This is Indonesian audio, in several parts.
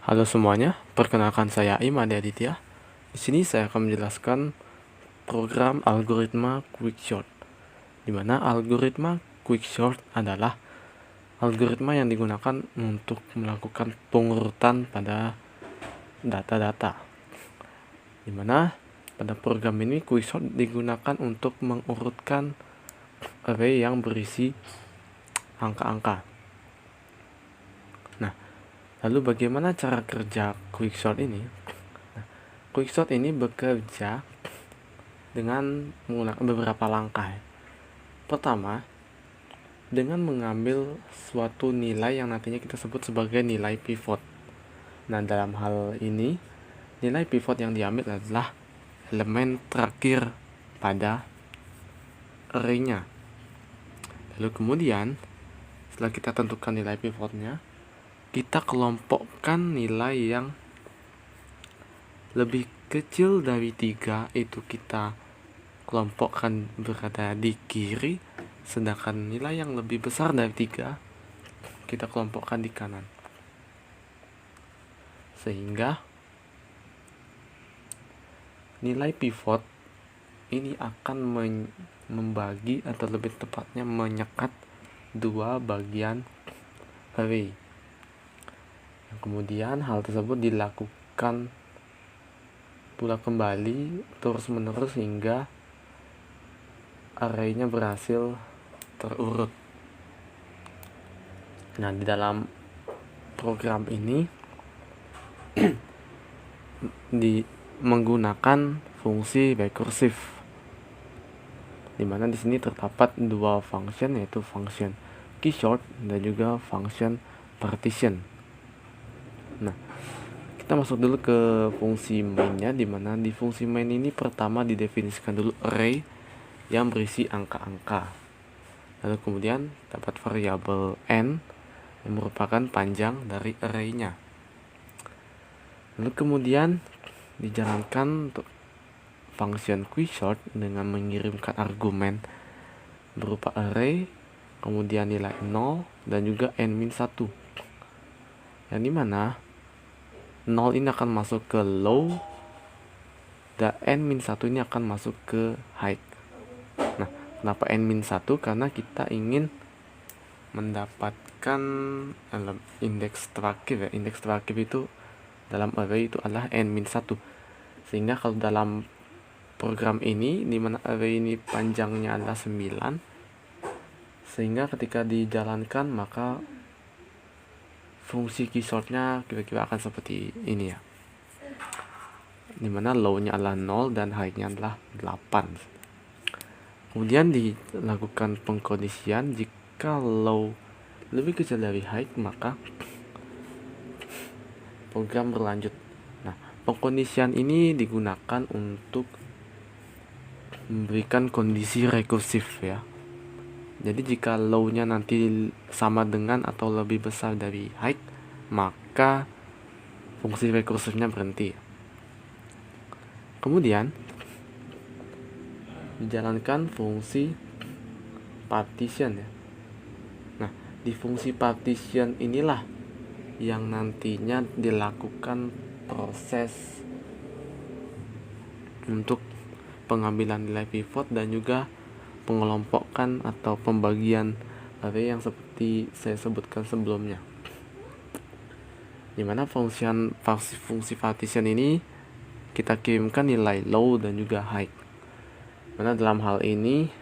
Halo semuanya, perkenalkan saya Imade Aditya. Di sini saya akan menjelaskan program algoritma quicksort, di mana algoritma quicksort adalah algoritma yang digunakan untuk melakukan pengurutan pada data-data, di mana pada program ini quicksort digunakan untuk mengurutkan array yang berisi angka-angka. Nah, lalu bagaimana cara kerja quicksort ini? Quicksort ini bekerja dengan menggunakan beberapa langkah. Pertama, dengan mengambil suatu nilai yang nantinya kita sebut sebagai nilai pivot. Nah, dalam hal ini, nilai pivot yang diambil adalah elemen terakhir pada array-nya. Lalu kemudian, setelah kita tentukan nilai pivotnya, kita kelompokkan nilai yang lebih kecil dari 3, itu kita kelompokkan berada di kiri, sedangkan nilai yang lebih besar dari 3 kita kelompokkan di kanan, sehingga nilai pivot ini akan membagi atau lebih tepatnya menyekat dua bagian array. Kemudian hal tersebut dilakukan pula kembali terus menerus hingga array-nya berhasil terurut. Nah, di dalam program ini menggunakan fungsi rekursif, di mana di sini terdapat dua function, yaitu function keysort dan juga function partition. Nah, kita masuk dulu ke fungsi mainnya, di mana di fungsi main ini pertama didefinisikan dulu array yang berisi angka-angka. Lalu kemudian dapat variabel n yang merupakan panjang dari array-nya. Lalu kemudian dijalankan untuk function quicksort dengan mengirimkan argumen berupa array, kemudian nilai 0 dan juga n-1, yang dimana 0 ini akan masuk ke low dan n-1 ini akan masuk ke high. Nah, kenapa n-1? Karena kita ingin mendapatkan indeks terakhir ya. Indeks terakhir itu dalam array itu adalah n-1, sehingga kalau dalam program ini di mana array ini panjangnya adalah 9, sehingga ketika dijalankan maka fungsi keysortnya kira-kira akan seperti ini ya, dimana low-nya adalah 0 dan high-nya adalah 8. Kemudian dilakukan pengkondisian, jika low lebih kecil dari high maka program berlanjut. Nah, pengkondisian ini digunakan untuk memberikan kondisi rekursif ya. Jadi jika low-nya nanti sama dengan atau lebih besar dari high, maka fungsi rekursifnya berhenti. Kemudian dijalankan fungsi partition ya. Nah, di fungsi partition inilah yang nantinya dilakukan proses untuk pengambilan nilai pivot dan juga pengelompokan atau pembagian array yang seperti saya sebutkan sebelumnya, dimana fungsi partition ini kita kirimkan nilai low dan juga high. Karena dalam hal ini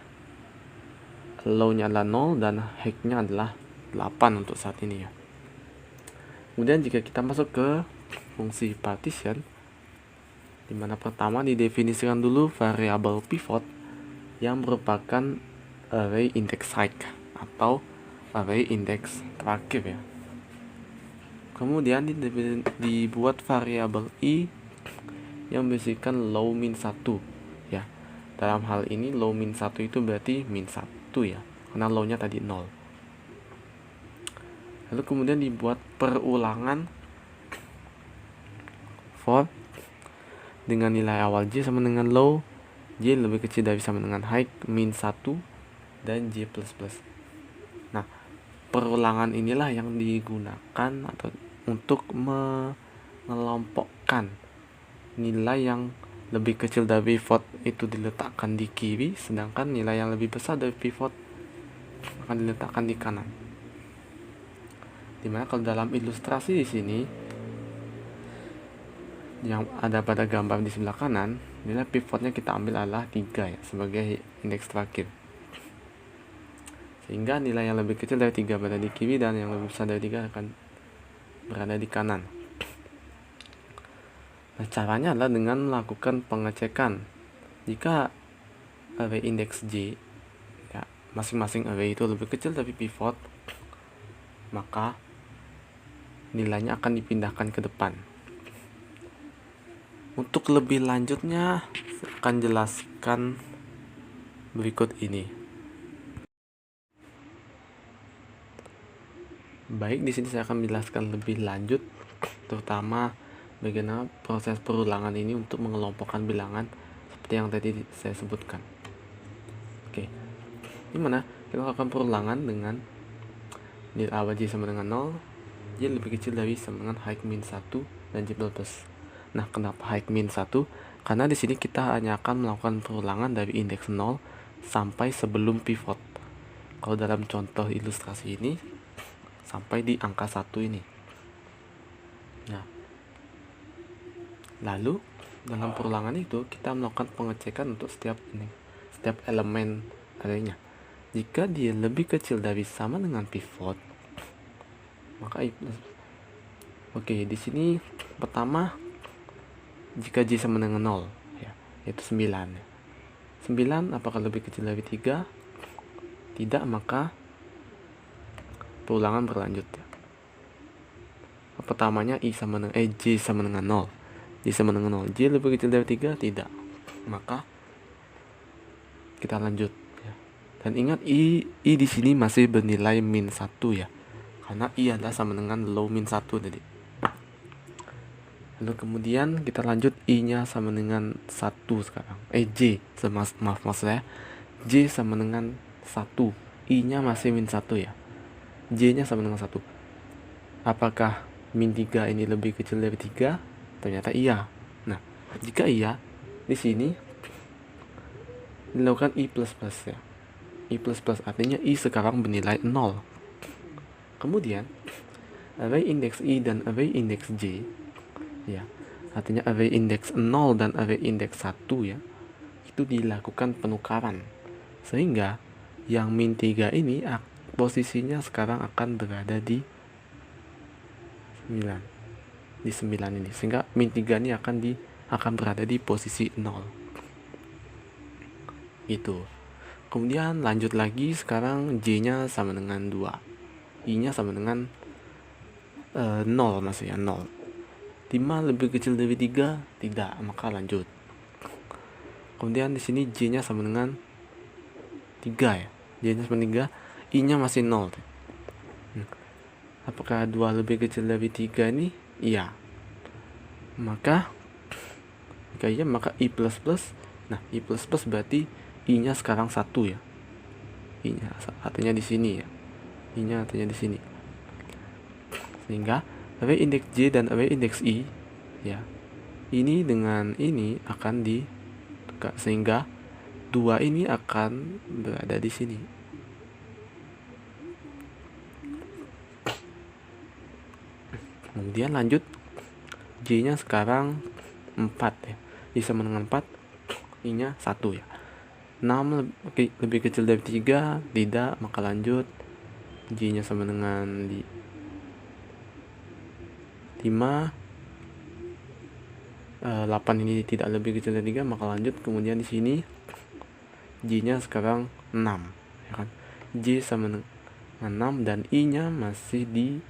low-nya adalah 0 dan high-nya adalah 8 untuk saat ini ya. Kemudian jika kita masuk ke fungsi partition, dimana pertama didefinisikan dulu variabel pivot yang merupakan array index high atau array index terakhir ya. Kemudian dibuat variabel i yang berisikan low min 1 ya. Dalam hal ini low min 1 itu berarti min 1 ya, karena low-nya tadi 0. Lalu kemudian dibuat perulangan for dengan nilai awal j sama dengan low, j lebih kecil dari sama dengan high, min 1 dan j++. Nah, perulangan inilah yang digunakan atau untuk mengelompokkan nilai yang lebih kecil dari pivot itu diletakkan di kiri, sedangkan nilai yang lebih besar dari pivot akan diletakkan di kanan. Dimana kalau dalam ilustrasi di sini yang ada pada gambar di sebelah kanan, nilai pivotnya kita ambil adalah 3 ya, sebagai indeks terakhir. Sehingga nilai yang lebih kecil dari 3 berada di kiri dan yang lebih besar dari 3 akan berada di kanan. Nah, caranya adalah dengan melakukan pengecekan. Jika array indeks J, ya, masing-masing array itu lebih kecil dari pivot, maka nilainya akan dipindahkan ke depan. Untuk lebih lanjutnya, saya akan jelaskan berikut ini. Baik, di sini saya akan menjelaskan lebih lanjut, terutama bagaimana proses perulangan ini untuk mengelompokkan bilangan seperti yang tadi saya sebutkan. Oke, dimana kita lakukan perulangan dengan nilai awal J sama dengan 0, J lebih kecil dari sama dengan height min 1 dan J plus. Nah, kenapa height min 1? Karena di sini kita hanya akan melakukan perulangan dari indeks 0 sampai sebelum pivot. Kalau dalam contoh ilustrasi ini sampai di angka 1 ini. Nah, lalu dalam perulangan itu kita melakukan pengecekan untuk setiap elemen arraynya. Jika dia lebih kecil dari sama dengan pivot, maka I plus. Oke, di sini pertama jika J sama dengan 0 ya, yaitu 9 ya. 9 apakah lebih kecil dari 3? Tidak, maka perulangan berlanjut ya. Pertamanya J sama dengan 0. J sama dengan 0. J lebih kecil dari 3? Tidak. Maka kita lanjut ya. Dan ingat I di sini masih bernilai min 1 ya. Karena I adalah sama dengan low min 1 tadi. Lalu kemudian kita lanjut I-nya sama dengan 1 sekarang. J, maaf saya. J sama dengan 1. I-nya masih min 1 ya. J-nya sama dengan 1. Apakah min 3 ini lebih kecil dari 3? Ternyata iya. Nah, jika iya, di sini dilakukan I plus plus ya. I plus plus artinya I sekarang bernilai 0. Kemudian array indeks I dan array indeks J ya, artinya array indeks 0 dan array indeks 1 ya, itu dilakukan penukaran. Sehingga yang min 3 ini posisinya sekarang akan berada di 9. Di 9 ini. Sehingga min 3 ini akan berada di posisi 0. Itu. Kemudian lanjut lagi, sekarang J-nya sama dengan 2. I-nya sama dengan 0 masih ya, 0. 5 lebih kecil dari 3? Tidak, maka lanjut. Kemudian di sini J-nya sama dengan 3 ya. J-nya sama 3, I-nya masih 0. Apakah 2 lebih kecil dari 3 ini? Iya. Maka jika iya, maka I plus plus. Nah, I plus plus berarti I-nya sekarang 1 ya. I-nya artinya di sini ya. I-nya artinya di sini. Sehingga array indeks J dan array indeks I ya, ini dengan ini akan ditukar, sehingga 2 ini akan berada di sini. Kemudian lanjut, J-nya sekarang 4 ya. J sama dengan 4, I-nya 1 ya. 6 lebih kecil dari 3? Tidak, maka lanjut. J-nya sama dengan 5, 8 ini tidak lebih kecil dari 3, maka lanjut. Kemudian di sini J-nya sekarang 6 ya kan. J sama dengan 6 dan I-nya masih di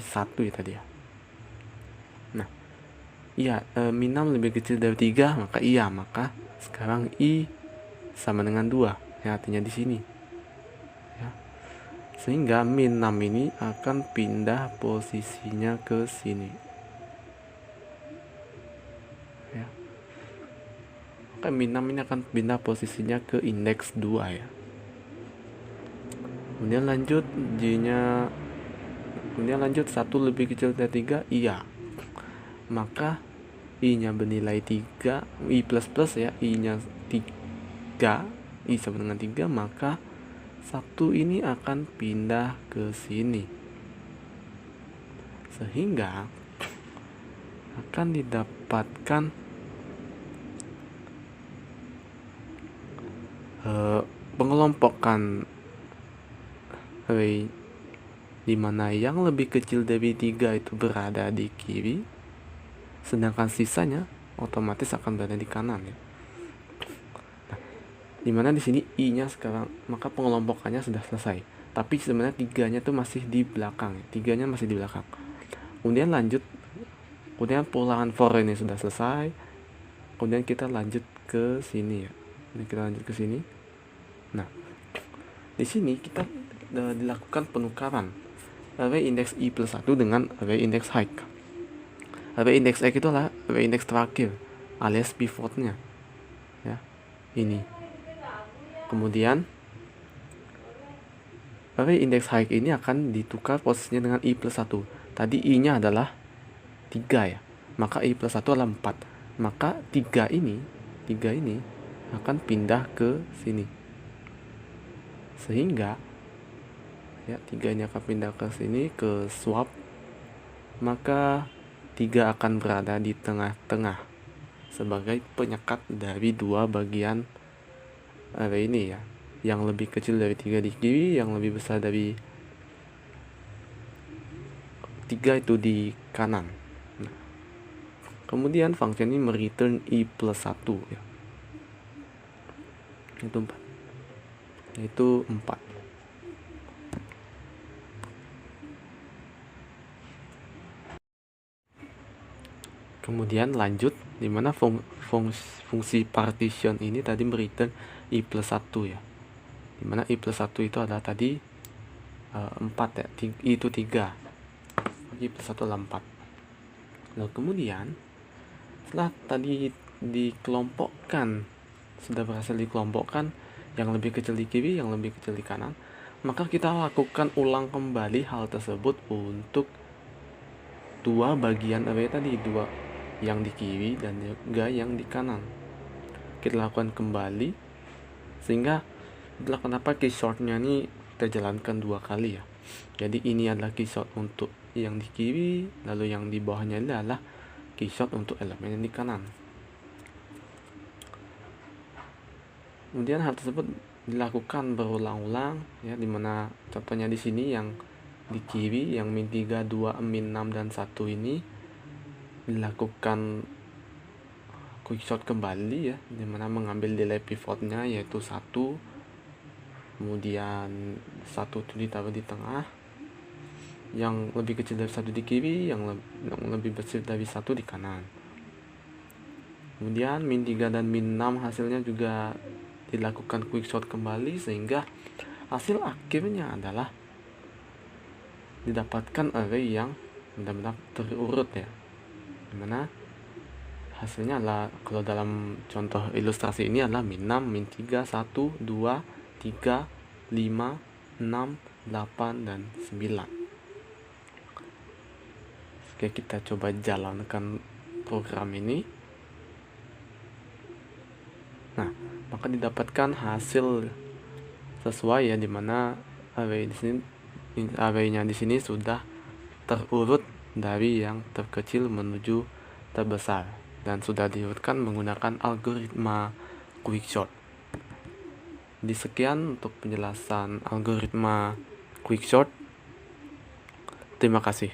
1 ya tadi ya. Nah, iya, min 6 lebih kecil dari 3, maka iya, maka sekarang I sama dengan 2 ya, artinya di sini. Sehingga min 6 ini akan pindah posisinya ke sini ya. Maka min 6 ini akan pindah posisinya ke indeks 2 ya. Kemudian lanjut, J nya Kemudian lanjut, 1 lebih kecil dari 3, iya. Maka I-nya bernilai 3, I plus plus ya, I-nya 3, I sama dengan 3, maka 1 ini akan pindah ke sini. Sehingga akan didapatkan pengelompokan array di mana yang lebih kecil dari 3 itu berada di kiri, sedangkan sisanya otomatis akan berada di kanan ya. Nah, dimana di sini I-nya sekarang, maka pengelompokannya sudah selesai. Tapi sebenarnya 3-nya tuh masih di belakang ya. 3-nya masih di belakang. Kemudian lanjut, kemudian pulangan for ini sudah selesai. Kemudian kita lanjut ke sini ya. Kita lanjut ke sini. Nah, di sini kita dilakukan penukaran array index I plus 1 dengan array index high. Array index high itu adalah array index terakhir alias pivotnya ya, ini. Kemudian array index high ini akan ditukar posisinya dengan I plus 1. Tadi I nya adalah 3 ya, maka I plus 1 adalah 4. Maka 3 ini akan pindah ke sini, sehingga ya 3 ini akan pindah ke sini, ke swap. Maka 3 akan berada di tengah-tengah sebagai penyekat dari dua bagian array ini ya, yang lebih kecil dari 3 di kiri, yang lebih besar dari 3 itu di kanan. Nah, kemudian function ini mereturn I plus 1 ya, itu 4. Kemudian lanjut, dimana fungsi partition ini tadi mereturn I plus 1 ya, dimana I plus 1 itu adalah tadi 4 ya, I itu 3, I plus 1 adalah 4. Lalu kemudian setelah tadi dikelompokkan, sudah berhasil dikelompokkan, yang lebih kecil di kiri, yang lebih kecil di kanan, maka kita lakukan ulang kembali hal tersebut untuk dua bagian array tadi, dua yang di kiri dan juga yang di kanan. Kita lakukan kembali sehingga kenapa key sortnya ini kita jalankan 2 kali ya. Jadi ini adalah key sort untuk yang di kiri, lalu yang di bawahnya adalah key sort untuk elemen yang di kanan. Kemudian hal tersebut dilakukan berulang-ulang ya, dimana contohnya di sini yang di kiri, yang min 3, 2, min 6 dan 1 ini dilakukan quicksort kembali ya, dimana mengambil nilai pivotnya yaitu 1, kemudian 1 itu ditaruh di tengah, yang lebih kecil dari 1 di kiri, yang lebih besar dari 1 di kanan. Kemudian min 3 dan min 6 hasilnya juga dilakukan quicksort kembali, sehingga hasil akhirnya adalah didapatkan array yang benar-benar terurut ya, dimana hasilnya adalah, kalau dalam contoh ilustrasi ini adalah min 6, min 3, 1, 2, 3, 5, 6, 8, dan 9. Oke, kita coba jalankan program ini. Nah, maka didapatkan hasil sesuai ya, dimana array di sini, arraynya di sini sudah terurut dari yang terkecil menuju terbesar dan sudah diurutkan menggunakan algoritma quicksort. Di sekian untuk penjelasan algoritma quicksort. Terima kasih.